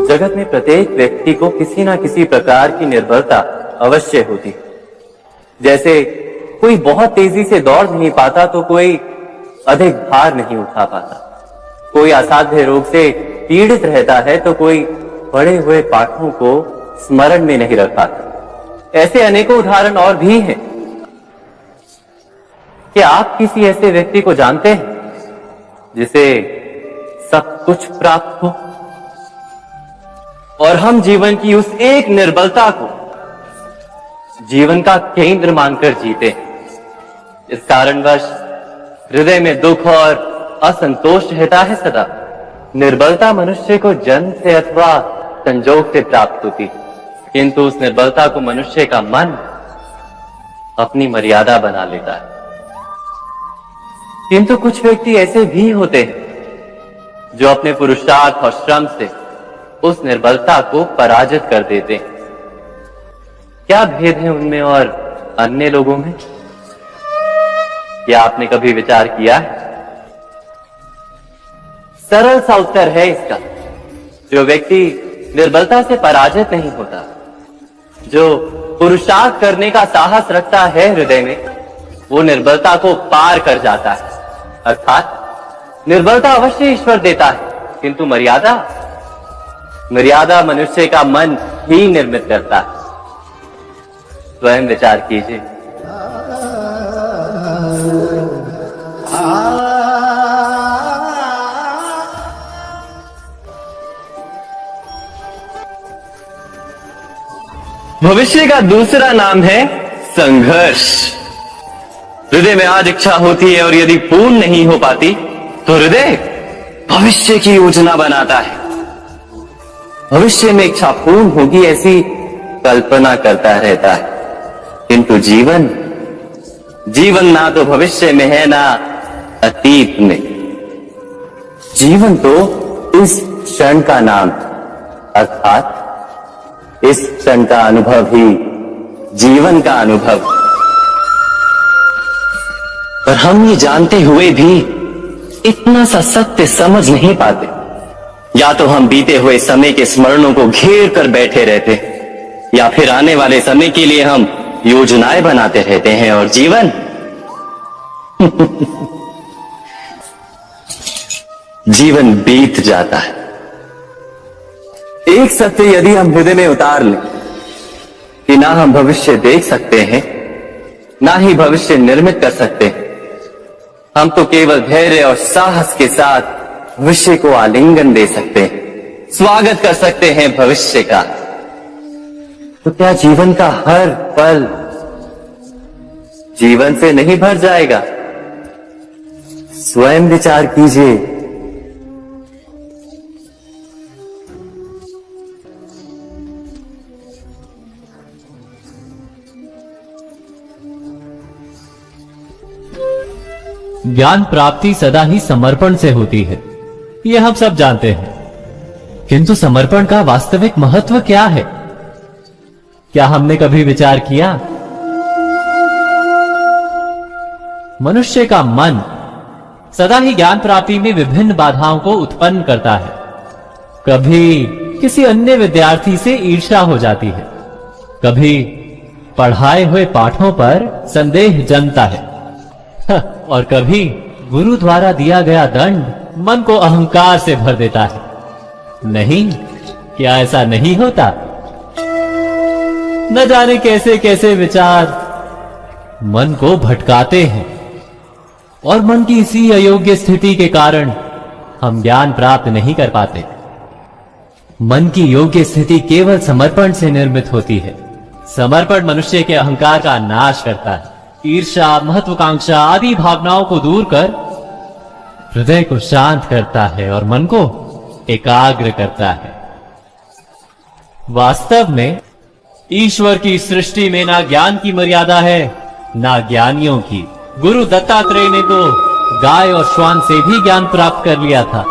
जगत में प्रत्येक व्यक्ति को किसी न किसी प्रकार की निर्भरता अवश्य होती। जैसे कोई बहुत तेजी से दौड़ नहीं पाता तो कोई अधिक भार नहीं उठा पाता, कोई असाध्य रोग से पीड़ित रहता है तो कोई पढ़े हुए पाठों को स्मरण में नहीं रख पाता। ऐसे अनेकों उदाहरण और भी हैं। क्या आप किसी ऐसे व्यक्ति को जानते हैं जिसे सब कुछ प्राप्त हो और हम जीवन की उस एक निर्बलता को जीवन का केंद्र मानकर जीते हैं? इस कारणवश हृदय में दुख और असंतोष रहता है सदा। निर्बलता मनुष्य को जन्म से अथवा संजोग से प्राप्त होती है, किंतु उस निर्बलता को मनुष्य का मन अपनी मर्यादा बना लेता है। किंतु कुछ व्यक्ति ऐसे भी होते हैं जो अपने पुरुषार्थ और श्रम से उस निर्बलता को पराजित कर देते हैं। क्या भेद है उनमें और अन्य लोगों में? क्या आपने कभी विचार किया है? सरल सा उत्तर है इसका। जो व्यक्ति निर्बलता से पराजित नहीं होता, जो पुरुषार्थ करने का साहस रखता है हृदय में, वो निर्बलता को पार कर जाता है। अर्थात निर्बलता अवश्य ईश्वर देता है, किंतु मर्यादा मनुष्य का मन ही निर्मित करता है। स्वयं विचार कीजिए। भविष्य का दूसरा नाम है संघर्ष। हृदय में आज इच्छा होती है और यदि पूर्ण नहीं हो पाती तो हृदय भविष्य की योजना बनाता है। भविष्य में इच्छा पूर्ण होगी ऐसी कल्पना करता रहता है, किंतु जीवन ना तो भविष्य में है ना अतीत में। जीवन तो इस क्षण का नाम, अर्थात इस क्षण का अनुभव ही जीवन का अनुभव। पर हम ये जानते हुए भी इतना सा सत्य समझ नहीं पाते। या तो हम बीते हुए समय के स्मरणों को घेर कर बैठे रहते, या फिर आने वाले समय के लिए हम योजनाएं बनाते रहते हैं और जीवन जीवन बीत जाता है। एक सत्य यदि हम हृदय में उतार लें कि ना हम भविष्य देख सकते हैं, ना ही भविष्य निर्मित कर सकते हैं, हम तो केवल धैर्य और साहस के साथ भविष्य को आलिंगन दे सकते हैं, स्वागत कर सकते हैं भविष्य का। तो क्या जीवन का हर पल जीवन से नहीं भर जाएगा? स्वयं विचार कीजिए। ज्ञान प्राप्ति सदा ही समर्पण से होती है, यह हम सब जानते हैं। किंतु समर्पण का वास्तविक महत्व क्या है? क्या हमने कभी विचार किया? मनुष्य का मन सदा ही ज्ञान प्राप्ति में विभिन्न बाधाओं को उत्पन्न करता है। कभी किसी अन्य विद्यार्थी से ईर्ष्या हो जाती है, कभी पढ़ाए हुए पाठों पर संदेह जमता है, और कभी गुरु द्वारा दिया गया दंड मन को अहंकार से भर देता है। नहीं, क्या ऐसा नहीं होता? न जाने कैसे कैसे विचार मन को भटकाते हैं, और मन की इसी अयोग्य स्थिति के कारण हम ज्ञान प्राप्त नहीं कर पाते। मन की योग्य स्थिति केवल समर्पण से निर्मित होती है। समर्पण मनुष्य के अहंकार का नाश करता है, ईर्ष्या, महत्वाकांक्षा आदि भावनाओं को दूर कर हृदय को शांत करता है और मन को एकाग्र करता है। वास्तव में ईश्वर की सृष्टि में ना ज्ञान की मर्यादा है, ना ज्ञानियों की। गुरु दत्तात्रेय ने तो गाय और श्वान से भी ज्ञान प्राप्त कर लिया था।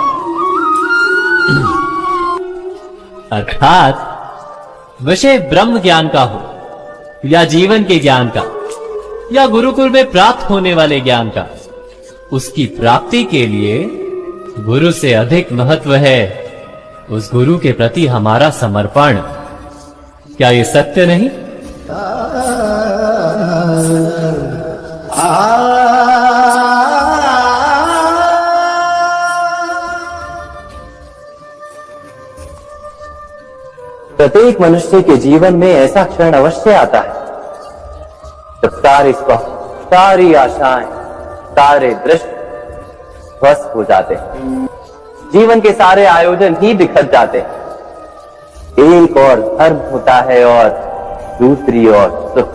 अर्थात विषय ब्रह्म ज्ञान का हो या जीवन के ज्ञान का या गुरुकुल में प्राप्त होने वाले ज्ञान का, उसकी प्राप्ति के लिए गुरु से अधिक महत्व है उस गुरु के प्रति हमारा समर्पण, क्या ये सत्य नहीं? प्रत्येक मनुष्य के जीवन में ऐसा क्षण अवश्य आता है जब सारी आशाएं, सारे दृश्य ध्वस्त हो जाते हैं, जीवन के सारे आयोजन ही बिखर जाते हैं। एक और धर्म होता है और दूसरी ओर सुख।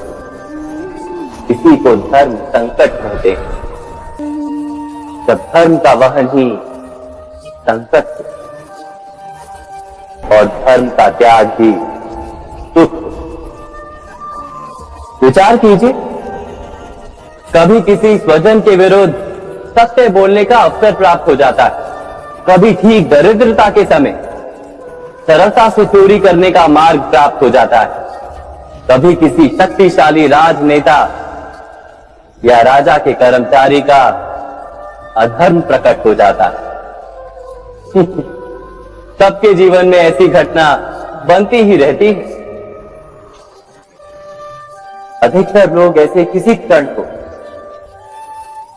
इसी को धर्म संकट कहते हैं। जब धर्म का वहन ही संकट हो और धर्म का त्याग ही सुख हो। विचार कीजिए, कभी किसी स्वजन के विरुद्ध सत्य बोलने का अवसर प्राप्त हो जाता है, कभी ठीक दरिद्रता के समय सरलता से चोरी करने का मार्ग प्राप्त हो जाता है, कभी किसी शक्तिशाली राजनेता या राजा के कर्मचारी का अधर्म प्रकट हो जाता है। सबके जीवन में ऐसी घटना बनती ही रहती है। अधिकतर लोग ऐसे किसी क्षण को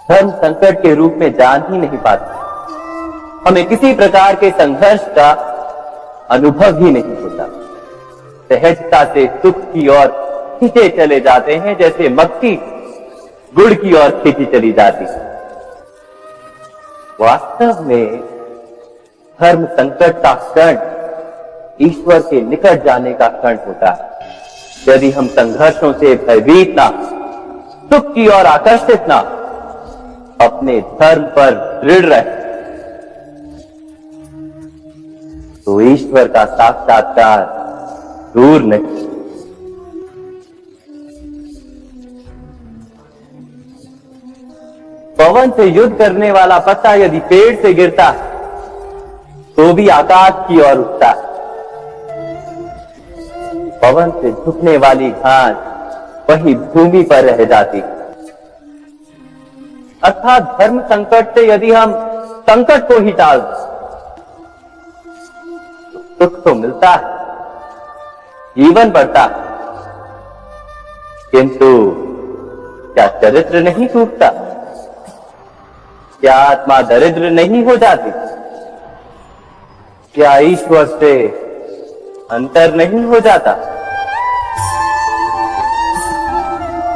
धर्म संकट के रूप में जान ही नहीं पाते। हमें किसी प्रकार के संघर्ष का अनुभव ही नहीं होता। सहजता से सुख की ओर खींचे चले जाते हैं, जैसे मक्खी गुड़ की ओर खींची चली जाती। वास्तव में धर्म संकट का क्षण ईश्वर के निकट जाने का क्षण होता है। यदि हम संघर्षों से भयभीत ना, सुख की ओर आकर्षित ना, अपने धर्म पर दृढ़ रहे, तो ईश्वर का साक्षात्कार दूर नहीं। पवन से युद्ध करने वाला पत्ता यदि पेड़ से गिरता है तो भी आकाश की ओर उठता है। पवन से झुकने वाली घास वही भूमि पर रह जाती। अर्थात धर्म संकट से यदि हम संकट को ही टाल दें तो सुख तो मिलता है, जीवन बढ़ता है, किंतु क्या चरित्र नहीं टूटता? क्या आत्मा दरिद्र नहीं हो जाती? क्या ईश्वर से अंतर नहीं हो जाता?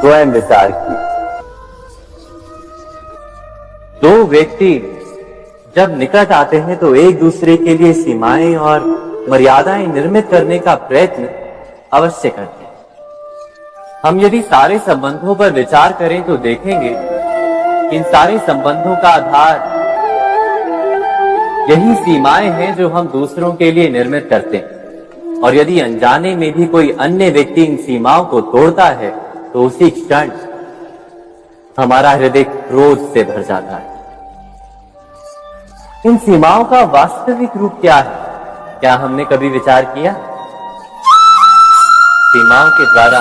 स्वयं विचार किए। दो व्यक्ति जब निकट आते हैं तो एक दूसरे के लिए सीमाएं और मर्यादाएं निर्मित करने का प्रयत्न अवश्य करते हैं। हम यदि सारे संबंधों पर विचार करें तो देखेंगे इन सारे संबंधों का आधार यही सीमाएं हैं जो हम दूसरों के लिए निर्मित करते हैं। और यदि अनजाने में भी कोई अन्य व्यक्ति इन सीमाओं को तोड़ता है तो उसी क्षण हमारा हृदय क्रोध से भर जाता है। इन सीमाओं का वास्तविक रूप क्या है? क्या हमने कभी विचार किया? सीमाओं के द्वारा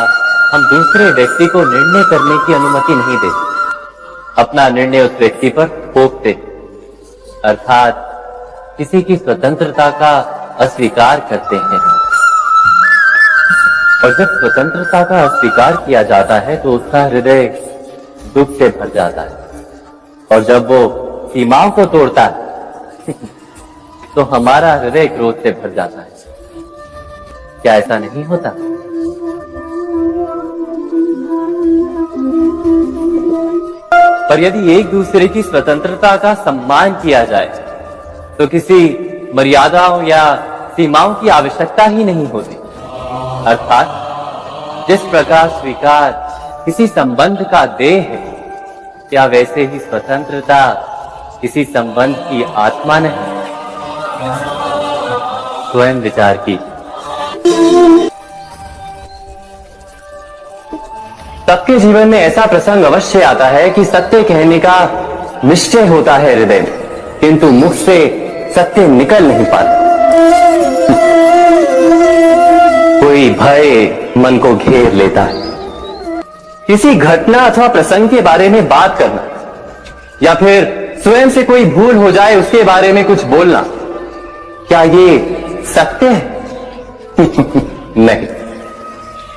हम दूसरे व्यक्ति को निर्णय करने की अनुमति नहीं देते, अपना निर्णय उस व्यक्ति पर थोपते, अर्थात किसी की स्वतंत्रता का अस्वीकार करते हैं। और जब स्वतंत्रता का अस्वीकार किया जाता है तो उसका हृदय दुख से भर जाता है। और जब वो सीमाओं को तोड़ता है तो हमारा हृदय क्रोध से भर जाता है। क्या ऐसा नहीं होता? पर यदि एक दूसरे की स्वतंत्रता का सम्मान किया जाए तो किसी मर्यादाओं या सीमाओं की आवश्यकता ही नहीं होती। अर्थात जिस प्रकार स्वीकार किसी संबंध का देह है, क्या वैसे ही स्वतंत्रता किसी संबंध की आत्मा नहीं? स्वयं विचार की। सबके जीवन में ऐसा प्रसंग अवश्य आता है कि सत्य कहने का निश्चय होता है हृदय में, किंतु मुख से सत्य निकल नहीं पाता। कोई भय मन को घेर लेता है। किसी घटना अथवा प्रसंग के बारे में बात करना या फिर स्वयं से कोई भूल हो जाए उसके बारे में कुछ बोलना, क्या ये सत्य है? नहीं,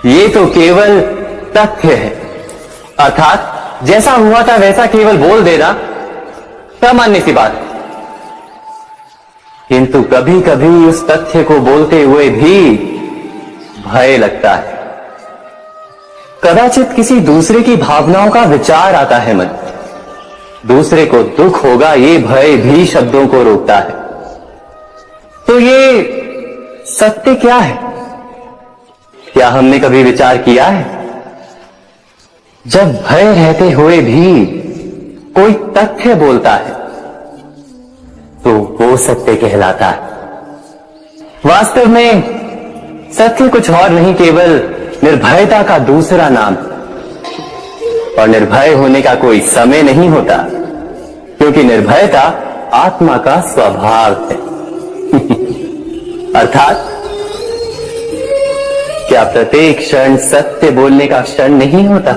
ये तो केवल तथ्य है। अर्थात जैसा हुआ था वैसा केवल बोल देना सामान्य सी बात है। किंतु कभी कभी उस तथ्य को बोलते हुए भी भय लगता है। कदाचित किसी दूसरे की भावनाओं का विचार आता है मन, दूसरे को दुख होगा ये भय भी शब्दों को रोकता है। तो ये सत्य क्या है? क्या हमने कभी विचार किया है? जब भय रहते हुए भी कोई तथ्य बोलता है तो वो सत्य कहलाता है। वास्तव में सत्य कुछ और नहीं, केवल निर्भयता का दूसरा नाम। और निर्भय होने का कोई समय नहीं होता, क्योंकि निर्भयता आत्मा का स्वभाव है। अर्थात क्या प्रत्येक क्षण सत्य बोलने का क्षण नहीं होता?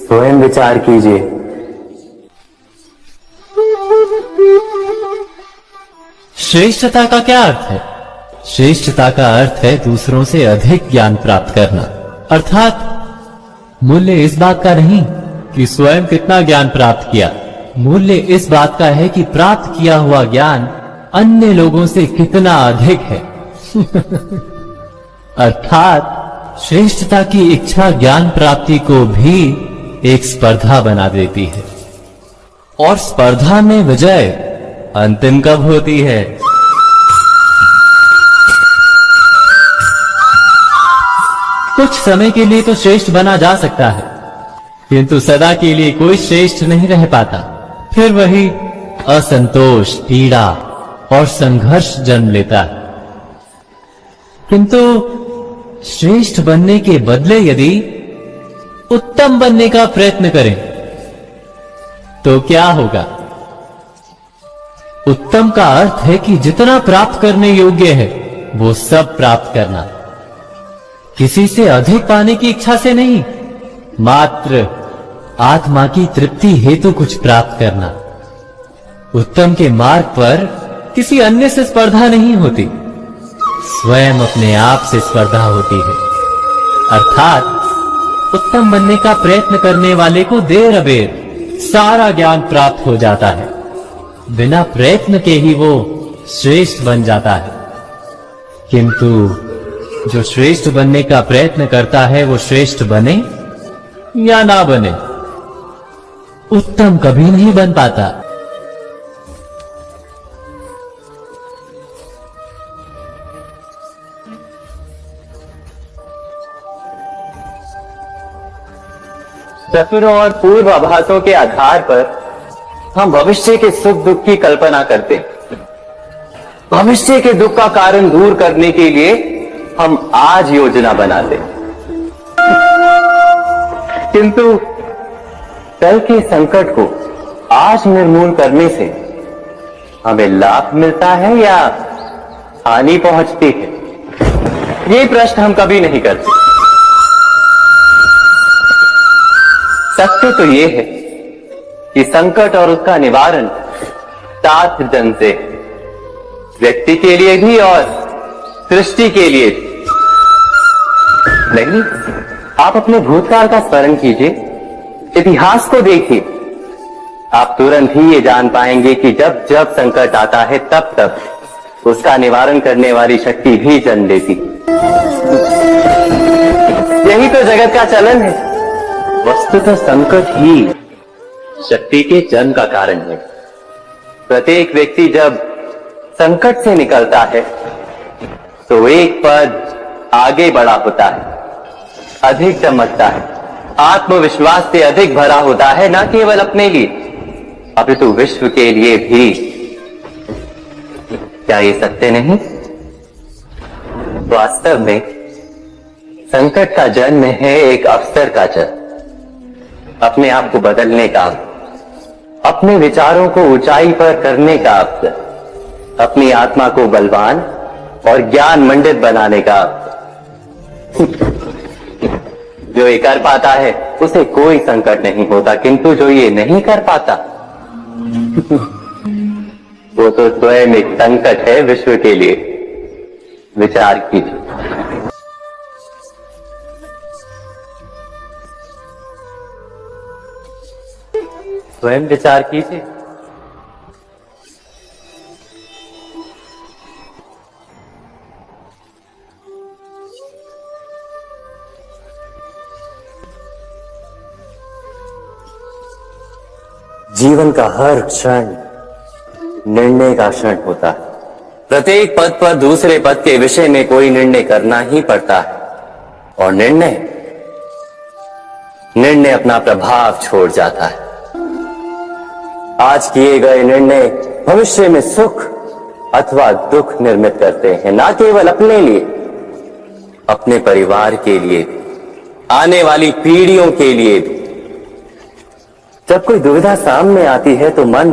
स्वयं विचार कीजिए। श्रेष्ठता का क्या अर्थ है? श्रेष्ठता का अर्थ है दूसरों से अधिक ज्ञान प्राप्त करना। अर्थात मूल्य इस बात का नहीं कि स्वयं कितना ज्ञान प्राप्त किया, मूल्य इस बात का है कि प्राप्त किया हुआ ज्ञान अन्य लोगों से कितना अधिक है। अर्थात श्रेष्ठता की इच्छा ज्ञान प्राप्ति को भी एक स्पर्धा बना देती है। और स्पर्धा में विजय अंतिम कब होती है? कुछ समय के लिए तो श्रेष्ठ बना जा सकता है, किंतु सदा के लिए कोई श्रेष्ठ नहीं रह पाता। फिर वही असंतोष, पीड़ा और संघर्ष जन्म लेता है। किंतु श्रेष्ठ बनने के बदले यदि उत्तम बनने का प्रयत्न करें तो क्या होगा? उत्तम का अर्थ है कि जितना प्राप्त करने योग्य है वो सब प्राप्त करना, किसी से अधिक पाने की इच्छा से नहीं, मात्र आत्मा की तृप्ति हेतु कुछ प्राप्त करना। उत्तम के मार्ग पर किसी अन्य से स्पर्धा नहीं होती, स्वयं अपने आप से स्पर्धा होती है। अर्थात उत्तम बनने का प्रयत्न करने वाले को देर अबेर सारा ज्ञान प्राप्त हो जाता है, बिना प्रयत्न के ही वो श्रेष्ठ बन जाता है। किंतु जो श्रेष्ठ बनने का प्रयत्न करता है वो श्रेष्ठ बने या ना बने, उत्तम कभी नहीं बन पाता। चतुरों और पूर्वाभासों के आधार पर हम भविष्य के सुख दुख की कल्पना करते हैं। भविष्य के दुख का कारण दूर करने के लिए हम आज योजना बनाते हैं। किंतु कल के संकट को आज निर्मूल करने से हमें लाभ मिलता है या हानि पहुंचती है? ये प्रश्न हम कभी नहीं करते। सत्य तो ये है कि संकट और उसका निवारण सात जन से, व्यक्ति के लिए भी और सृष्टि के लिए भी। नहीं, आप अपने भूतकाल का स्मरण कीजिए, इतिहास को देखिए, आप तुरंत ही ये जान पाएंगे कि जब जब संकट आता है तब तब उसका निवारण करने वाली शक्ति भी जन्म लेती। यही तो जगत का चलन है। वस्तुतः संकट ही शक्ति के जन्म का कारण है। प्रत्येक व्यक्ति जब संकट से निकलता है तो एक पद आगे बढ़ा होता है, अधिक चमकता है, आत्मविश्वास से अधिक भरा होता है, न केवल अपने लिए अपितु विश्व के लिए भी। क्या ये सत्य नहीं? वास्तव में संकट का जन्म है एक अवसर का जन्म, अपने आप को बदलने का, अपने विचारों को ऊंचाई पर करने का अवसर, अपनी आत्मा को बलवान और ज्ञान मंडित बनाने का अवसर। जो ये कर पाता है उसे कोई संकट नहीं होता, किंतु जो ये नहीं कर पाता वो तो स्वयं एक संकट है विश्व के लिए। विचार कीजिए। स्वयं विचार कीजिए। जीवन का हर क्षण निर्णय का क्षण होता है। प्रत्येक पद पर दूसरे पद के विषय में कोई निर्णय करना ही पड़ता है, और निर्णय अपना प्रभाव छोड़ जाता है। आज किए गए निर्णय भविष्य में सुख अथवा दुख निर्मित करते हैं, ना केवल अपने लिए, अपने परिवार के लिए, आने वाली पीढ़ियों के लिए भी। जब कोई दुविधा सामने आती है तो मन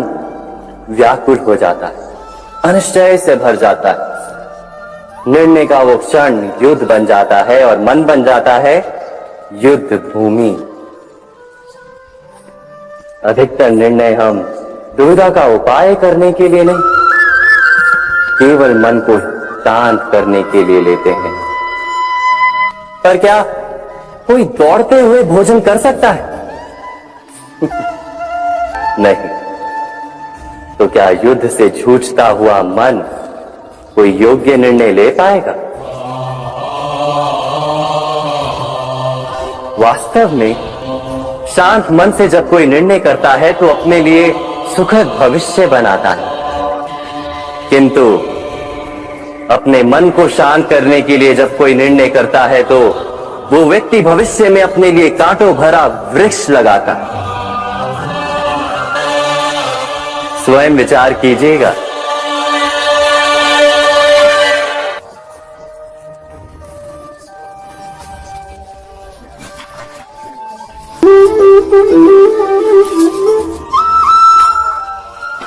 व्याकुल हो जाता है, अनिश्चय से भर जाता है। निर्णय का वो क्षण युद्ध बन जाता है और मन बन जाता है युद्ध भूमि। अधिकतर निर्णय हम दुविधा का उपाय करने के लिए नहीं, केवल मन को शांत करने के लिए लेते हैं। पर क्या कोई दौड़ते हुए भोजन कर सकता है? नहीं। तो क्या युद्ध से जूझता हुआ मन कोई योग्य निर्णय ले पाएगा? वास्तव में शांत मन से जब कोई निर्णय करता है तो अपने लिए सुखद भविष्य बनाता है, किंतु अपने मन को शांत करने के लिए जब कोई निर्णय करता है तो वो व्यक्ति भविष्य में अपने लिए कांटों भरा वृक्ष लगाता है। स्वयं विचार कीजिएगा।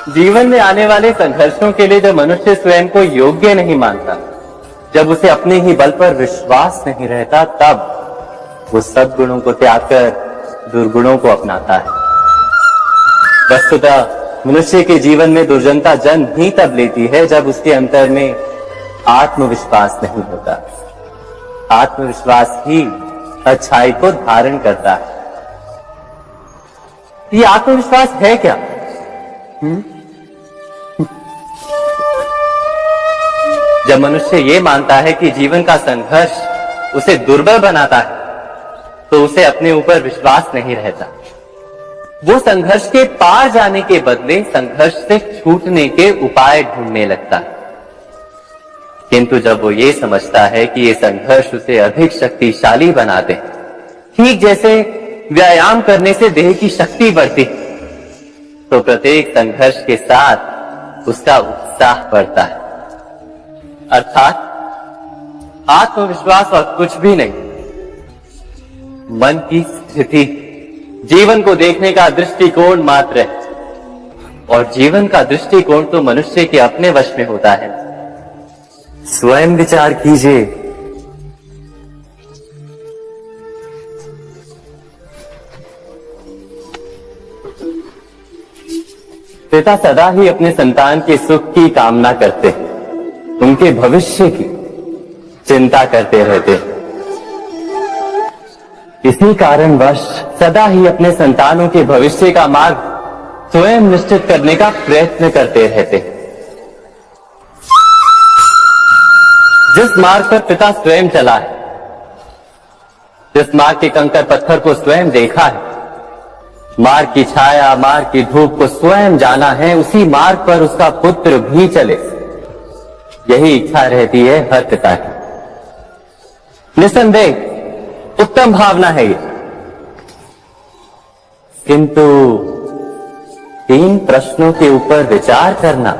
जीवन में आने वाले संघर्षों के लिए जब मनुष्य स्वयं को योग्य नहीं मानता, जब उसे अपने ही बल पर विश्वास नहीं रहता, तब वो सद्गुणों को त्याग कर दुर्गुणों को अपनाता है। वस्तुतः मनुष्य के जीवन में दुर्जनता जन्म ही तब लेती है जब उसके अंतर में आत्मविश्वास नहीं होता। आत्मविश्वास ही अच्छाई को धारण करता है। ये आत्मविश्वास है क्या? जब मनुष्य ये मानता है कि जीवन का संघर्ष उसे दुर्बल बनाता है, तो उसे अपने ऊपर विश्वास नहीं रहता। वो संघर्ष के पार जाने के बदले संघर्ष से छूटने के उपाय ढूंढने लगता है। किंतु जब वो ये समझता है कि ये संघर्ष उसे अधिक शक्तिशाली बनाते हैं, ठीक जैसे व्यायाम करने से देह की शक्ति बढ़ती, तो प्रत्येक संघर्ष के साथ उसका उत्साह बढ़ता है। अर्थात आत्मविश्वास और कुछ भी नहीं, मन की स्थिति जीवन को देखने का दृष्टिकोण मात्र है, और जीवन का दृष्टिकोण तो मनुष्य के अपने वश में होता है। स्वयं विचार कीजिए। पिता सदा ही अपने संतान के सुख की कामना करते हैं, उनके भविष्य की चिंता करते रहते हैं। इसी कारणवश सदा ही अपने संतानों के भविष्य का मार्ग स्वयं निश्चित करने का प्रयत्न करते रहते हैं। जिस मार्ग पर पिता स्वयं चला है, जिस मार्ग के कंकर पत्थर को स्वयं देखा है, मार्ग की छाया, मार्ग की धूप को स्वयं जाना है, उसी मार्ग पर उसका पुत्र भी चले, यही इच्छा रहती है हर पिता की। निसंदेह उत्तम भावना है ये, किंतु 3 प्रश्नों के ऊपर विचार करना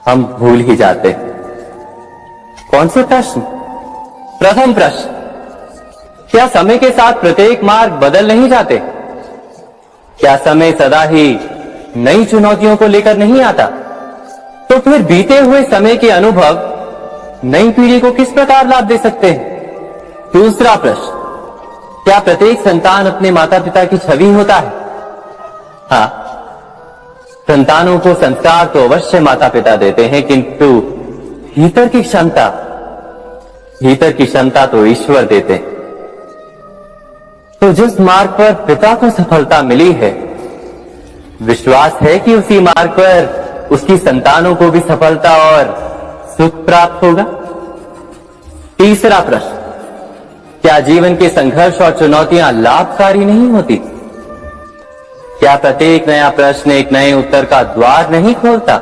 हम भूल ही जाते हैं। कौन से प्रश्न? प्रथम प्रश्न, क्या समय के साथ प्रत्येक मार्ग बदल नहीं जाते? क्या समय सदा ही नई चुनौतियों को लेकर नहीं आता? तो फिर बीते हुए समय के अनुभव नई पीढ़ी को किस प्रकार लाभ दे सकते हैं? दूसरा प्रश्न, क्या प्रत्येक संतान अपने माता पिता की छवि होता है? हाँ, संतानों को संस्कार तो अवश्य माता पिता देते हैं, किंतु भीतर की क्षमता तो ईश्वर देते हैं। तो जिस मार्ग पर पिता को सफलता मिली है, विश्वास है कि उसी मार्ग पर उसकी संतानों को भी सफलता और सुख प्राप्त होगा। तीसरा प्रश्न, क्या जीवन के संघर्ष और चुनौतियां लाभकारी नहीं होती? क्या प्रत्येक नया प्रश्न एक नए उत्तर का द्वार नहीं खोलता?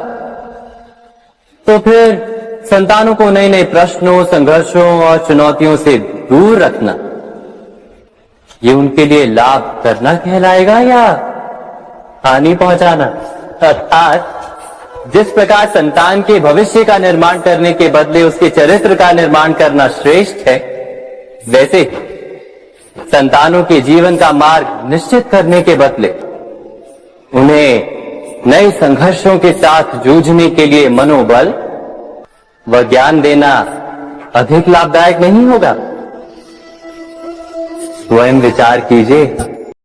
तो फिर संतानों को नए नए प्रश्नों, संघर्षों और चुनौतियों से दूर रखना, ये उनके लिए लाभ करना कहलाएगा या हानि पहुंचाना? अर्थात जिस प्रकार संतान के भविष्य का निर्माण करने के बदले उसके चरित्र का निर्माण करना श्रेष्ठ है, वैसे संतानों के जीवन का मार्ग निश्चित करने के बदले उन्हें नए संघर्षों के साथ जूझने के लिए मनोबल व ज्ञान देना अधिक लाभदायक नहीं होगा? स्वयं विचार कीजिए।